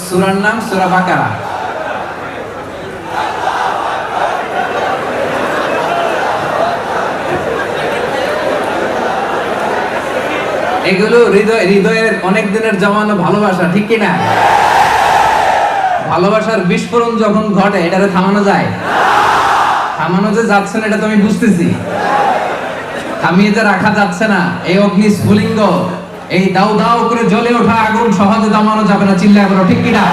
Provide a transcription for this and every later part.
সূরার নাম সূরা বাকারা। এগুলো হৃদয়ের অনেক দিনের জমানো ভালোবাসা, ঠিক কিনা? ভালোবাসার বিস্ফোরণ যখন ঘটে এটারে থামানো যায়? থামানো যে যাচ্ছে না এটা তো আমি বুঝতেছি। থামিয়ে যে রাখা যাচ্ছে না। এই অগ্নি স্ফুলিঙ্গ, এই দাউ দাউ করে জ্বলে ওঠা আগুন সহজে থামানো যাবে না। চিল্লায় বলো ঠিক কিনা?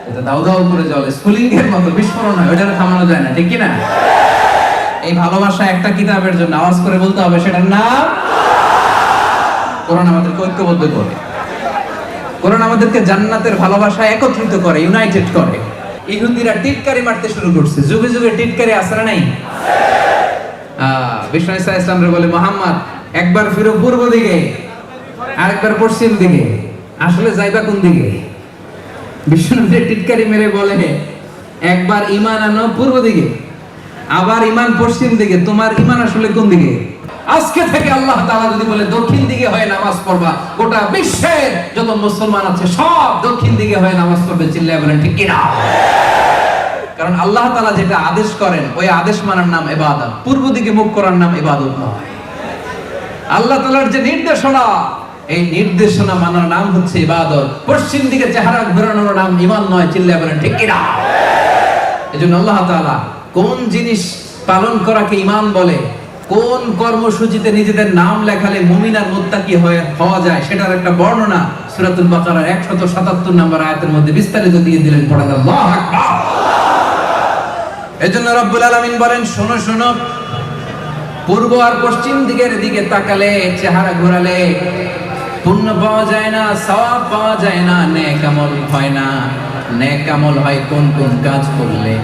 এটা দাউ দাউ করে জ্বলে, স্ফুলিঙ্গের মতো বিস্ফোরণ হয়, ওটারে থামানো যায় না, ঠিক কিনা? এই ভালোবাসা একটা কিতাবের জন্য, আওয়াজ করে বলতে হবে, সেটার নাম কোরআন। আমাদেরকে ঐক্যবদ্ধ করে, কোরআন আমাদেরকে জান্নাতের ভালোবাসা একত্রিত করে, ইউনাইটেড করে। ইহুদিরা টিটকারি মারতে শুরু করছে, যুগে যুগে টিটকারি আসরা নাই। বিষ্ণু ঈসা ইসলামরে বলে, মুহাম্মদ একবার ফিরো পূর্ব দিকে, আরেকবার পশ্চিম দিকে, আসলে যাইবা কোন দিকে? বিষ্ণুকে টিটকারি মেরে বলে, একবার ঈমান আনো পূর্ব দিকে, আবার ঈমান পশ্চিম দিকে, তোমার ঈমান আসলে কোন দিকে? আজকে থেকে আল্লাহ তাআলা যদি বলে দক্ষিণ দিকে হয়ে নামাজ পড়বা, গোটা বিশ্বের যত মুসলমান আছে সব দক্ষিণ দিকে হয়ে নামাজ পড়বে। চিল্লায় বলেন ঠিক কিনা? কারণ আল্লাহ তাআলা যেটা আদেশ করেন ওই আদেশ মানার নাম ইবাদত, পূর্ব দিকে মুখ করার নাম ইবাদত নয়। আল্লাহ তাআলার যে নির্দেশনা, এই নির্দেশনা মানার নাম হচ্ছে ইবাদত। পশ্চিম দিকে চেহারা ঘোরানোর নাম ঈমান নয়। চিল্লায় বলেন ঠিক কিনা? এজন্য আল্লাহ তাআলা কোন জিনিস পালন করাকে ঈমান বলে, কোন কর্মসূচিতে নিজেদের নাম লেখালে মুমিন আর মুত্তাকি হওয়া যায়, সেটার একটা বর্ণনা সূরাতুল বাকারার 177 নম্বর আয়াতের মধ্যে বিস্তারিত দিয়ে দিলেন। পড়েন আল্লাহু আকবার। এজন্য রব্বুল আলামিন বলেন, শোনো শোনো, পূর্ব আর পশ্চিম দিকের দিকে তাকালে, চেহারা ঘোরালে পুণ্য পাওয়া যায় না, সওয়াব পাওয়া যায় না, নেক আমল হয় না। নেক আমল হয় কোন কোন কাজ করলে,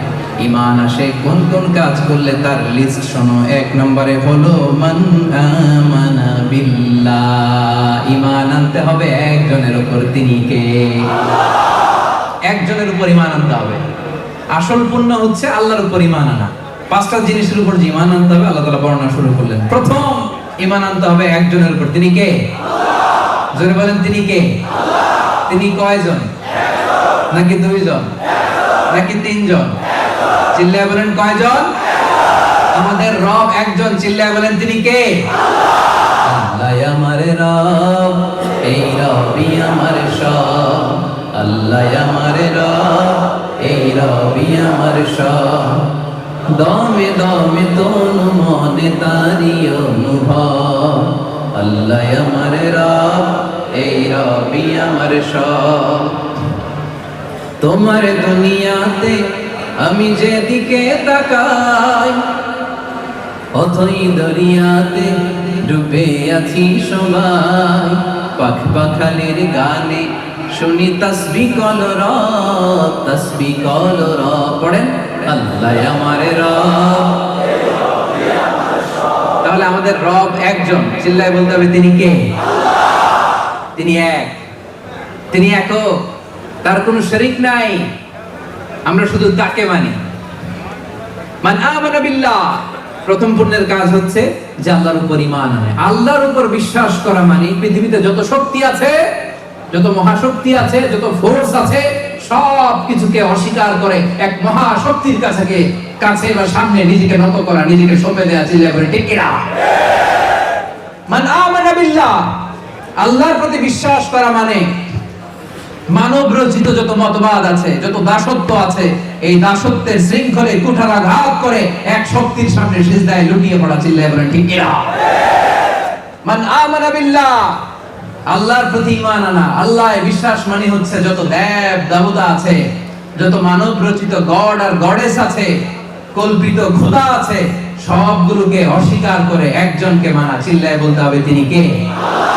ঈমান আসে কোন কোন কাজ করলে, তার লিস্ট শোনো। 1 নম্বরে হলো মান আমানা বিল্লাহ, ঈমান আনতে হবে একজনের উপর। তিনি কে? একজনের উপর ঈমান আনতে হবে। আসল পুণ্য হচ্ছে আল্লাহর উপর ঈমান আনা। 5টা জিনিসের উপর যে ঈমান আনতে হবে আল্লাহ তাআলা বর্ণনা শুরু করলেন। প্রথম, ঈমান আনতে হবে একজনের উপর। তিনি কে? আল্লাহ। জোরে বলেন তিনি কে? আল্লাহ। তিনি কয়জন? একজন। নাকি 2 জন? একজন। নাকি 3 জন? একজন। চিল্লায় বলেন কয়জন? একজন। আমাদের রব একজন। চিল্লায় বলেন তিনি কে? আল্লাহ। আল্লাহ আমার রব, এই রবই আমার সব। আল্লাহ আমার রব, এই রবি আমার সব। দমে দমে তনু মনে তারি অনুভব। আল্লাহ আমার রব, এই রবি আমার সব। তোমার দুনিয়াতে আমি যেদিকে তাকাই, অথই দরিয়াতে ডুবে আছি সবাই। পাখ পাখালির গানে শুনি তাসবিহ কলরব, তাসবিহ কলরব। পড়েন আল্লাহ আমার রব। তাহলে আমাদের রব একজন। চিল্লায় বলতে হবে তিনি কে? আল্লাহ। তিনি এক, তিনি একক, তার কোনো শরীক নাই। আমরা শুধু তাকে মানি। মান আমানা বিল্লাহ, প্রথম পুণ্যের কাজ হচ্ছে যে আল্লাহর উপর ঈমান আনে। আল্লাহর উপর বিশ্বাস করা মানে পৃথিবীতে যত শক্তি আছে, যত মহাশক্তি আছে, যত ফোর্স আছে, সব কিছুকে অস্বীকার করে এক মহাশক্তির কাছে বা সামনে নিজেকে নত করা, নিজেকে সঁপে দেয়া। চিল্লায় বলে ঠিক কিনা? মান আমানা বিল্লাহ, আল্লাহর প্রতি বিশ্বাস করা মানে মানব রচিত যত মতবাদ আছে, যত দাসত্ব আছে, এই দাসত্বের শৃঙ্খলে কুঠারাঘাত করে এক শক্তির সামনে সিজদায় লুটিয়ে পড়া। চিল্লায় বলে ঠিক কিনা? মান আমানা বিল্লাহ, আল্লাহর প্রতি ঈমান আনা। আল্লাহ বিশ্বাস মানে হচ্ছে যত দেব দেবতা আছে, যত মানব রচিত গড আর গডেস আছে, কল্পিত খোদা আছে, সবগুলোকে অস্বীকার করে একজনকে মানা। চিল্লায় বলতে হবে তিনি কে? আল্লাহ।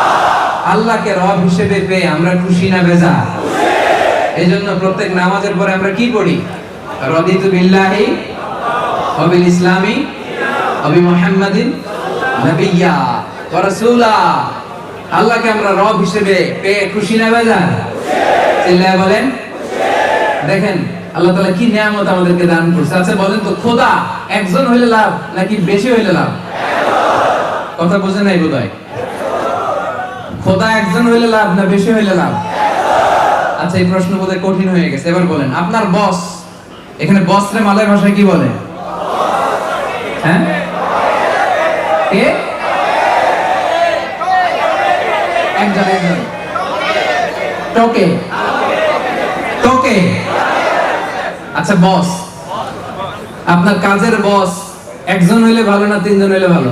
আল্লাহকে রব হিসেবে পেয়ে আমরা খুশি না বেজা? এইজন্য প্রত্যেক নামাজের পরে আমরা কি পড়ি? রাদিতু বিল্লাহি ওয়া বিল ইসলামি ওয়া বি মুহাম্মাদিন নাবিয়্যা ওয়া রাসূলা। আল্লাহকে আমরা রব হিসেবে পেয়ে খুশি না বেজার? চিল্লায় বলেন। দেখেন আল্লাহ তাআলা কি নিয়ামত আমাদেরকে দান করছে। আচ্ছা বলেন তো, খোদা একজন হইলে লাভ নাকি বেশি হইলে লাভ? কথা বুঝে নাই বোধহয়। খোদা একজন হইলে লাভ না বেশি হইলে লাভ? আচ্ছা, এই প্রশ্ন বোধহয় কঠিন হয়ে গেছে, এবার বলেন আপনার বস, এখানে বস রে মালয় ভাষায় কি বলে? হ্যাঁ, কে? একজন একজন টোকে টোকে। আচ্ছা, বস, আপনার কাজের বস একজন হইলে ভালো না তিনজন হইলে ভালো?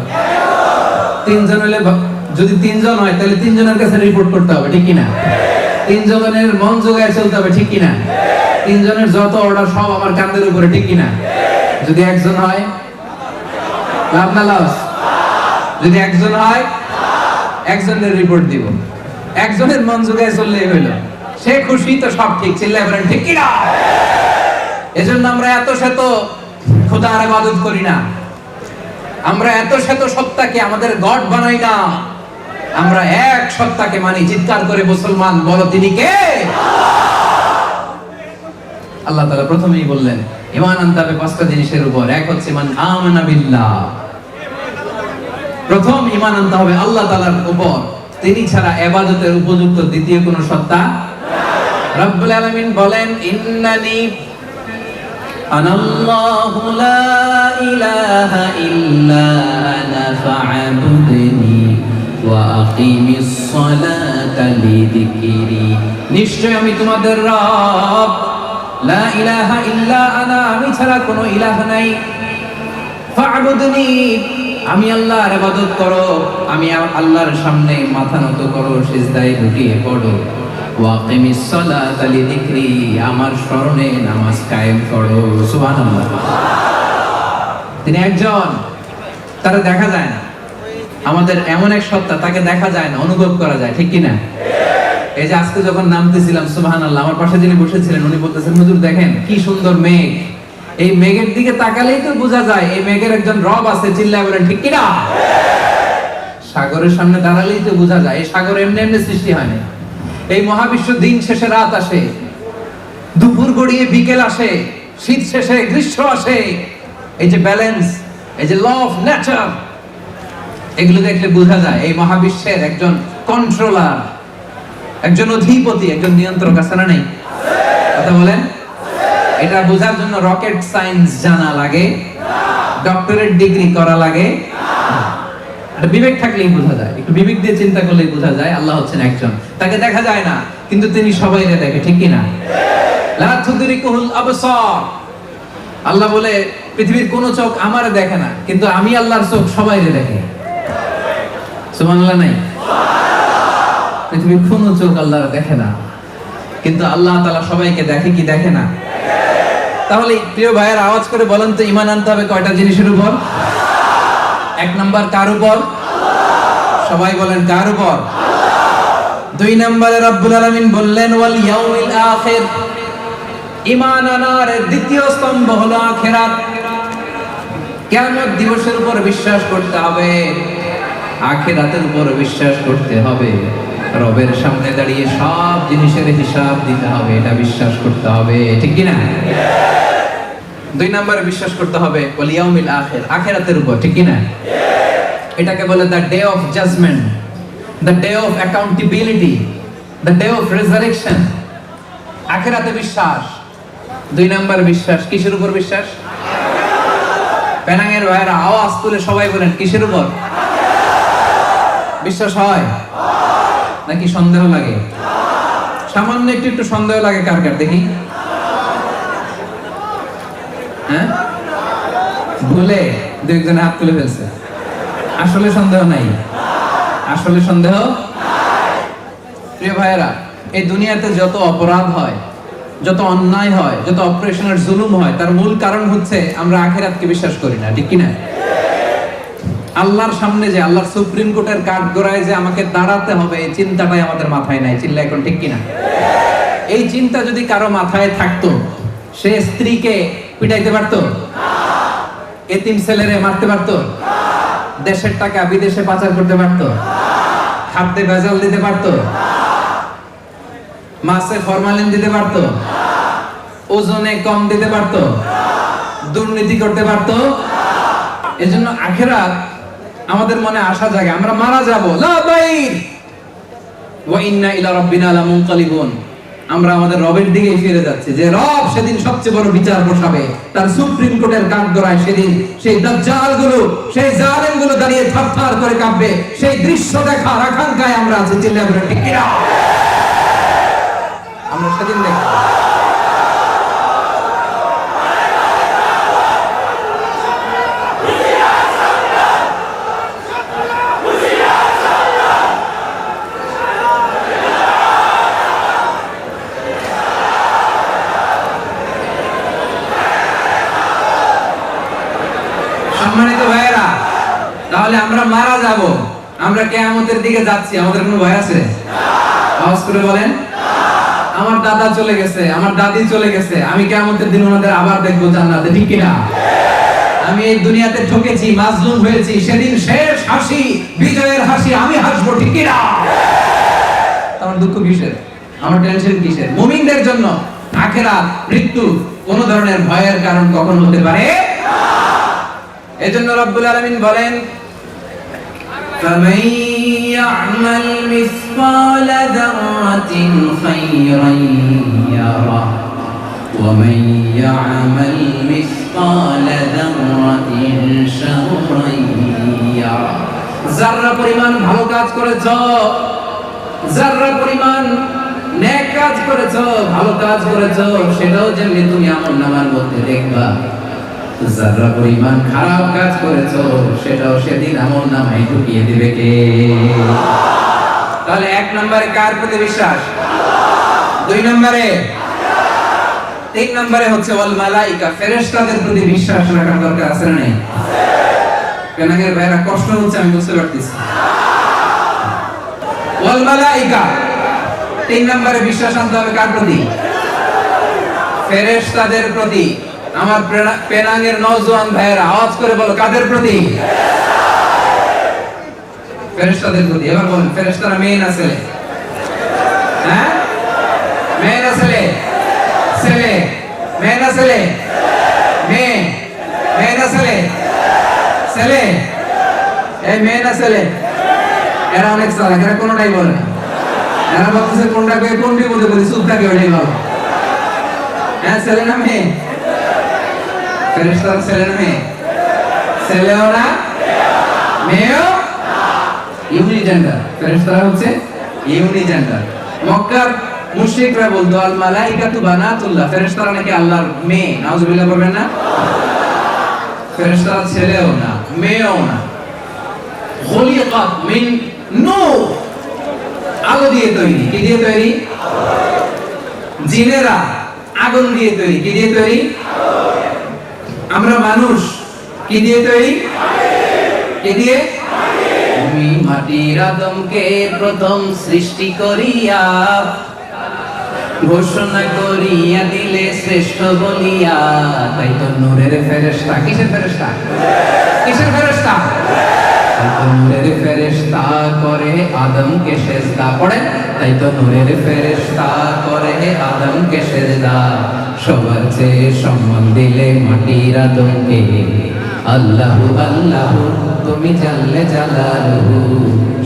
তিনজন হইলে যদি তিনজন হয় তাহলে তিনজনের কাছে রিপোর্ট করতে হবে, ঠিক কিনা? তিনজনের মন জোগায় চলতে হবে, ঠিক কিনা? তিনজনের যত অর্ডার সব আমার কাঁধের উপরে, ঠিক কিনা? যদি একজন হয় লাভ না লস? যদি একজন হয় একজনের রিপোর্ট দিব, একজনের মন জোগায় চললেই হইলো, সে খুশি তো সব ঠিক। চিল্লায় বলেন ঠিক কিনা? এজন্য আমরা এত শত খোদার ইবাদত করি না, আমরা এত শত সত্তাকে আমাদের গড বানাই না, আমরা এক সত্তাকে মানি। চিৎকার করে মুসলমান বলো তিনি কে? আল্লাহ তাআলা প্রথমেই বললেন ঈমান আনতে হবে পাঁচটা জিনিসের উপর। এক হচ্ছে মান আমানা বিল্লাহ, প্রথম ঈমান আনতে হবে আল্লাহ তাআলার উপর, তিনি ছাড়া ইবাদতের উপযুক্ত দ্বিতীয় কোনো সত্তা। রব্বুল আলামিন বলেন ইন্নানি আনাল্লাহু লা ইলাহা ইল্লা আনা ফা'বুদনি ওয়া আকিমিস সালাতা লিযিকরি, নিশ্চয় আমি তোমাদের রব, লা ইলাহা ইল্লা আনা, আমি ছাড়া কোনো ইলাহ নাই, ফা'বুদনি, আমি আল্লাহর ইবাদত করো, আমি আল্লাহর সামনে মাথা নত করো, সিজদায় লুটিয়ে পড়ো, ওয়া আকিমিস সালাতা লিযিকরি, আমার স্মরণে নামাজ কায়েম করো। সুবহানাল্লাহ। তিনি একজন, তারা দেখা যায় না, আমাদের এমন এক সত্তা, তাকে দেখা যায় না, অনুভব করা যায়, ঠিক কি না? এই যে আজকে যখন নামতেছিলাম, সুবহানাল্লাহ, আমার পাশে যিনি বসেছিলেন উনি বলতেছেন হুজুর দেখেন কি সুন্দর মেঘ, এই মেঘের দিকে তাকালেই তো বোঝা যায় এই মেঘের একজন রব আছে। চিল্লায় বলেন ঠিক কি না? সাগরের সামনে দাঁড়ালেই তো বোঝা যায় এই সাগর এমনি এমনি সৃষ্টি হয় না। এই মহাবিশ্ব দিন শেষে রাত আসে, দুপুর গড়িয়ে বিকেল আসে, শীত শেষে গ্রীষ্ম আসে, এই যে ব্যালেন্স, এই যে ল অফ নেচার, এগুলো দেখলে বোঝা যায় এই মহাবিশ্বের একজন কন্ট্রোলার, একজন অধিপতি, একজন নিয়ন্ত্রক আছে না নেই? কথা বলেন। এটা বোঝার জন্য রকেট সায়েন্স জানা লাগে, ডক্টরেট ডিগ্রি করা লাগে, বিবেক থাকলেই বোঝা যায়, একটু বিবেক দিয়ে চিন্তা করলেই বোঝা যায় আল্লাহ হচ্ছেন একজন। তাকে দেখা যায় না কিন্তু তিনি সবাইকে দেখে, ঠিক কি না? লা তুদরিকুহুল আবসার, আল্লাহ বলে পৃথিবীর কোন চোখ আমারে দেখে না, কিন্তু আমি আল্লাহর চোখ সবাইকে দেখে। সুবহানাল্লাহ নাই? পৃথিবীর কোন চোখ আল্লাহর দেখে না, কিন্তু আল্লাহ তাআলা সবাইকে দেখে কি দেখে না? তাহলে প্রিয় ভাইয়ের আওয়াজ করে বলেন তো ঈমান আনতে হবে কয়টা জিনিসের উপর? এক নাম্বার কার উপর? সবাই বলেন কার উপর? দুই নম্বরে রব্বুল আলামিন বললেন ওয়াল ইয়াউমিল আখির, ঈমান আনার দ্বিতীয় স্তম্ভ হলো আখিরাত। কিয়ামত দিবসের উপর বিশ্বাস করতে হবে, আখিরাতের উপর বিশ্বাস করতে হবে, রবের সামনে দাঁড়িয়ে সব জিনিসের হিসাব দিতে হবে, এটা বিশ্বাস করতে হবে, ঠিক কি না? দুই নম্বরে বিশ্বাস করতে হবে ওয়াল ইয়াউমিল আখির, আখিরাতের উপর, ঠিক কি না? এটাকে বলে the day of judgement, the day of accountability, the day of resurrection. আখিরাতে বিশ্বাস। দুই নম্বর বিশ্বাস কিসের উপর বিশ্বাস? পেনাঙের ভাইরা আওয়াজ তুলে সবাই বলেন কিসের উপর বিশ্বাস হয়? নাকি সন্দেহ লাগে? সামান্য একটু একটু সন্দেহ লাগে কার কার দেখি? হ্যাঁ, ভুলে দু একজনে হাত তুলে ফেলছে। আসলে সন্দেহ নাই, আসলে সন্দেহ। প্রিয় ভাইয়েরা, এই দুনিয়াতে যত অপরাধ হয়, যত অন্যায় হয়, যত অপারেশনের জুলুম হয়, তার মূল কারণ হচ্ছে আমরা আখিরাতকে বিশ্বাস করি না, ঠিক কি না? আল্লাহর সামনে যে আল্লাহর সুপ্রিম কোর্টের কাঠগড়ায় যে আমাকে দাঁড়াতে হবে, এই চিন্তাটাই আমাদের মাথায় নাই। চিল্লা এখন ঠিক কিনা? এই চিন্তা যদি কারো মাথায় থাকতো, সে স্ত্রীকে পিটাইতে পারতো? এতিম ছেলেরে মারতে পারতো? দেশের টাকা বিদেশে পাচার করতে পারতো? খাদ্যে ভেজাল দিতে পারতো? মাছে ফরমালিন দিতে পারতো? ওজনে কম দিতে পারতো? দুর্নীতি করতে পারতো? এজন্য আখিরাত আমাদের মনে আশা জাগে, আমরা মারা যাব, লা বাইর ওয়া ইন্না ইলা রাব্বিনা লামুনকালিবুন, আমরা আমাদের রবের দিকে ফিরে যাচ্ছি, যে রব সেদিন সবচেয়ে বড় বিচার বসাবে তার সুপ্রিম কোর্টের কাঠগড়ায়। সেদিন সেই দাজ্জাল গুলো, সেই জালেম গুলো দাঁড়িয়ে থারথার করে কাঁপবে। সেই দৃশ্য দেখার আকাঙ্ক্ষায় আমরা আছি। চিল্লায়ে বলেন ঠিক কিনা? আমরা সেদিন দেখব। সম্মানিত ভাইয়েরা, তাহলে আমরা মারা যাব, আমরা কিয়ামতের দিকে যাচ্ছি, আমাদের কোনো ভয় আছে? আওয়াজ করে বলেন। আমার দাদা চলে গেছে, আমার দাদি চলে গেছে, আমি কিয়ামতের দিন ওনাদের আবার দেখবো জান্নাতে, ঠিক কিনা? আমি এই দুনিয়াতে ঠকেছি, মাজলুম হয়েছি, সেদিন শেষ হাসি, বিজয়ের হাসি আমি হাসবো, ঠিক কিনা? আমার দুঃখ কিসের, আমার টেনশন কিসের? মুমিনদের জন্য আখিরাত, মৃত্যু কোন ধরনের ভয়ের কারণ কখন হতে পারে? এজন্য রব্বুল আলামিন বলেন, فَمَن يَعْمَلْ مِثْقَالَ ذَرَّةٍ خَيْرًا يَرَهُ وَمَن يَعْمَلْ مِثْقَالَ ذَرَّةٍ شَرًّا يَرَهُ। যারা পরিমাণ ভালো কাজ করেছো, যারা পরিমাণ নেক কাজ করেছো, ভালো কাজ করেছো, সেটাও যেমনি তুমি আমলনামার মধ্যে দেখবা। যারা পরিমাণ খারাপ কাজ করেছো, সেটাও সেদিন আমলনামায় ঢুকিয়ে দিবে কে? তাহলে এক নম্বরে কার প্রতি বিশ্বাস? দুই নম্বরে, তিন নম্বরে হচ্ছে ওয়াল মালাইকা, ফেরেশতাদের প্রতি বিশ্বাস রাখার দরকার আছে না নেই? পেনাঙ্গের ভাইরা কষ্ট হচ্ছে, আমি বুঝতে পারতেছি। ওয়াল মালাইকা, তিন নম্বরে বিশ্বাস আনতে হবে কার প্রতি? ফেরেশতাদের প্রতি। আমার পেনাঙ্গের নওজোয়ান ভাইয়েরা আওয়াজ করে বলো, কাদের প্রতি? ফেরেশতাদের প্রতি। এবার বলেন, ফেরেশতারা মেয়ে না ছেলে? হ্যাঁ, মেয়ে না ছেলে? ছেলে। মেয়ে না ছেলে? মেয়ে। মেয়ে না ছেলে? ছেলে। এই মেয়ে না ছেলে? এরা অনেক চালাক, এরা কোনটাই বলে না। এরা বলতেছে কোনটা কয়ে কোনটি বলতে বলি, চুপ থাকে ওটাই ভালো। হ্যাঁ, ছেলে না মেয়ে? ফেরেশতারা ছেলে না মেয়ে? ছেলেও না মেয়েও ইউনিজেন্ডার। ফেরেশতারা হচ্ছে ইউনিজেন্ডার। মক্কার মুশরিকরা বলতো আল মালাইকাতু বানাতুল্লাহ, ফেরেশতারা নাকি আল্লাহর মেয়ে। নাউজুবিল্লাহ বলবেন না? ফেরেশতারা ছেলেও না মেয়েও না। খুলিকাত মিন নূর, আলো দিয়ে তৈরি। কি দিয়ে তৈরি? জিনেরা আগুন দিয়ে তৈরি। কি দিয়ে তৈরি? আমরা মানুষ কি দিয়ে তৈরি? কি দিয়ে? তুমি মাটির আদমকে প্রথম সৃষ্টি করিয়া ঘোষণা করিয়া দিলে শ্রেষ্ঠ বলিয়া। তাই তো নূরের ফেরেশতা। কিসের ফেরেশতা? কিসের ফেরেশতা? তাই তো নূরের ফেরেশতা করে আদমকে সেজদা। পড়েন, তাই তো নূরের ফেরেশতা করে আদমকে সেজদা। সবার চেয়ে সম্মান দিলে মাটির আদমকে। আল্লাহু আল্লাহু তুমি জানলে জালালুহু,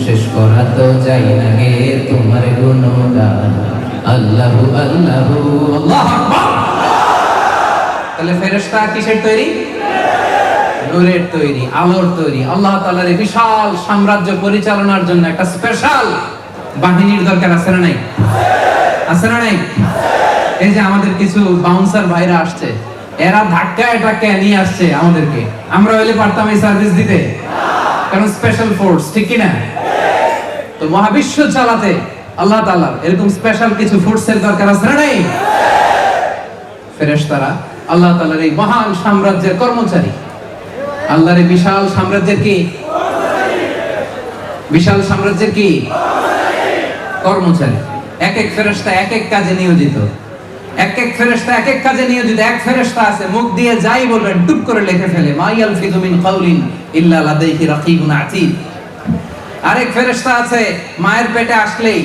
শেষ করা তো যাই না গে তোমার গুণগান। আল্লাহু আল্লাহু, আল্লাহু আকবার। তাহলে ফেরেশতা কিসের তৈরি? নূরের তৈরি, আলোর তৈরি। আল্লাহ তাআলার এই বিশাল সাম্রাজ্য পরিচালনার জন্য একটা স্পেশাল বাহিনীর দরকার আছে না নাই? আছে না নাই? এই যে আমাদের কিছু বাউন্সার ভাইরা আসছে, এরা ধাক্কায় ধাক্কায় নিয়ে আসছে আমাদেরকে। আমরা হইলে পারতাম এই সার্ভিস দিতে? কারণ স্পেশাল ফোর্স, ঠিক কি না? তো মহাবিশ্ব চালাতে আল্লাহ তাআলার এরকম স্পেশাল কিছু ফোর্সের দরকার আছে না নাই? ফেরেশতারা আল্লাহ তাআলার এই মহান সাম্রাজ্যের কর্মচারী। আল্লাহর এই বিশাল সাম্রাজ্যের কি? বিশাল সাম্রাজ্যের কি? কর্মচারী। এক এক ফেরেশতা এক এক কাজে নিয়োজিত। এক এক ফেরেশতা এক এক কাজে নিয়োজিত। এক ফেরেশতা আছে মুখ দিয়ে যাই বলবেন টুপ করে লিখে ফেলে, মা ইয়ালফিযু মিন কাউলিন ইল্লা লাদাইহি রাকীবুন আতীদ। আরেক ফেরেশতা আছে মায়ের পেটে আসলেই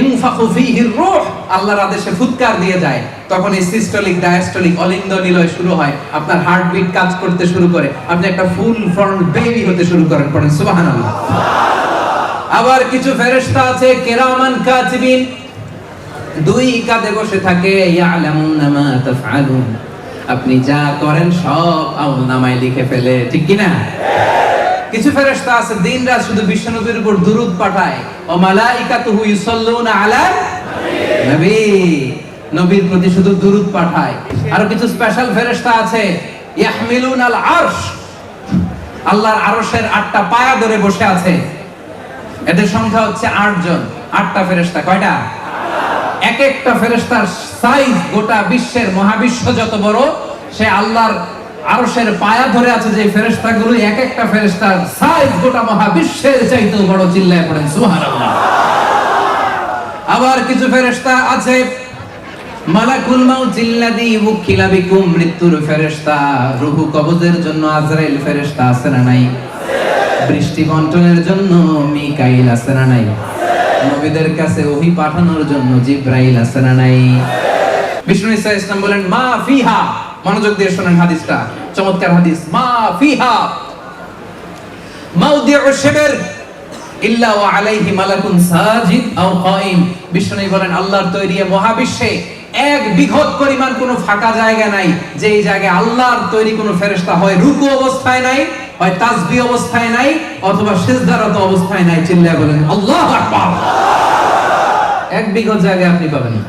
ইনফাখু ফীহি রূহ, আল্লাহর আদেশে ফুৎকার দিয়ে যায়। তখন এই সিস্টোলিক ডায়াস্টোলিক অলিন্দ নিলয় শুরু হয়, আপনার হার্টবিট কাজ করতে শুরু করে, আপনি একটা ফুল ফর্ম বেবি হতে শুরু করেন। পড়েন সুবহানাল্লাহ। আবার কিছু ফেরেশতা আছে কিরামান কাতিবিন, দুই কাঁধে বসে থাকে, ইয়ালামুনা মা তাফআলুন, আপনি যা করেন সব আমলনামায় লিখে ফেলে, ঠিক কি না? কিছু ফেরেশতা আছে দিনরাত শুধু বিশ্বনবীর উপর দুরূদ পাঠায়, ও মালাইকাতুহু ইউসাল্লুনা আলা নবী, নবীর প্রতি শুধু দুরূদ পাঠায়। আর কিছু স্পেশাল ফেরেশতা আছে, ইয়াহমিলুনাল আরশ, আল্লাহর আরশের 8টা পায়া ধরে বসে আছে। এদের সংখ্যা হচ্ছে 8 জন। 8টা ফেরেশতা, কয়টা? এক একটা ফেরেশতার সাইজ গোটা বিশ্বের মহাবিশ্ব যত বড়, সে আল্লাহর আরশের পায়া ধরে আছে যে ফেরেশতাগুলো, এক একটা ফেরেশতার সাইজ গোটা মহাবিশ্বের চাইতেও বড়। চিল্লায় পড়েন সুবহানাল্লাহ। আবার কিছু ফেরেশতা আছে মালাকুল মাউত জিল্লাযী ওয়াক্কিলা বিকুম, মৃত্যুর ফেরেশতা, রূহ কবজের জন্য আজরাইল ফেরেশতা আছে না নাই? বৃষ্টি বন্টনের জন্য মিকাইল আছে না নাই? নবীদের কাছে ওহী পাঠানোর জন্য জিবরাইল আছে না নাই? বিষ্ণু ঈসা ইসলাম বলেন মা ফিহা, মনোযোগ দিয়ে শুনেন হাদিসটা, চমৎকার হাদিস। মা ফিহা মাউদিউ শিবর ইল্লা ওয়া আলাইহি মালাকুন সাজিদ আও কাইম। বিষ্ণু বলেন আল্লাহর তৈরি মহাবিশ্বে 1 বিঘত পরিমাণ কোনো ফাঁকা জায়গা নাই যেই জায়গায় আল্লাহর তৈরি কোনো ফেরেশতা হয় রুকু অবস্থায় নাই, হয় তাসবিহ অবস্থায় নাই, অথবা সিজদারত অবস্থায় নাই। চিল্লায় বলেন আল্লাহু আকবার। 1 বিঘত জায়গা আপনি পাবেন না।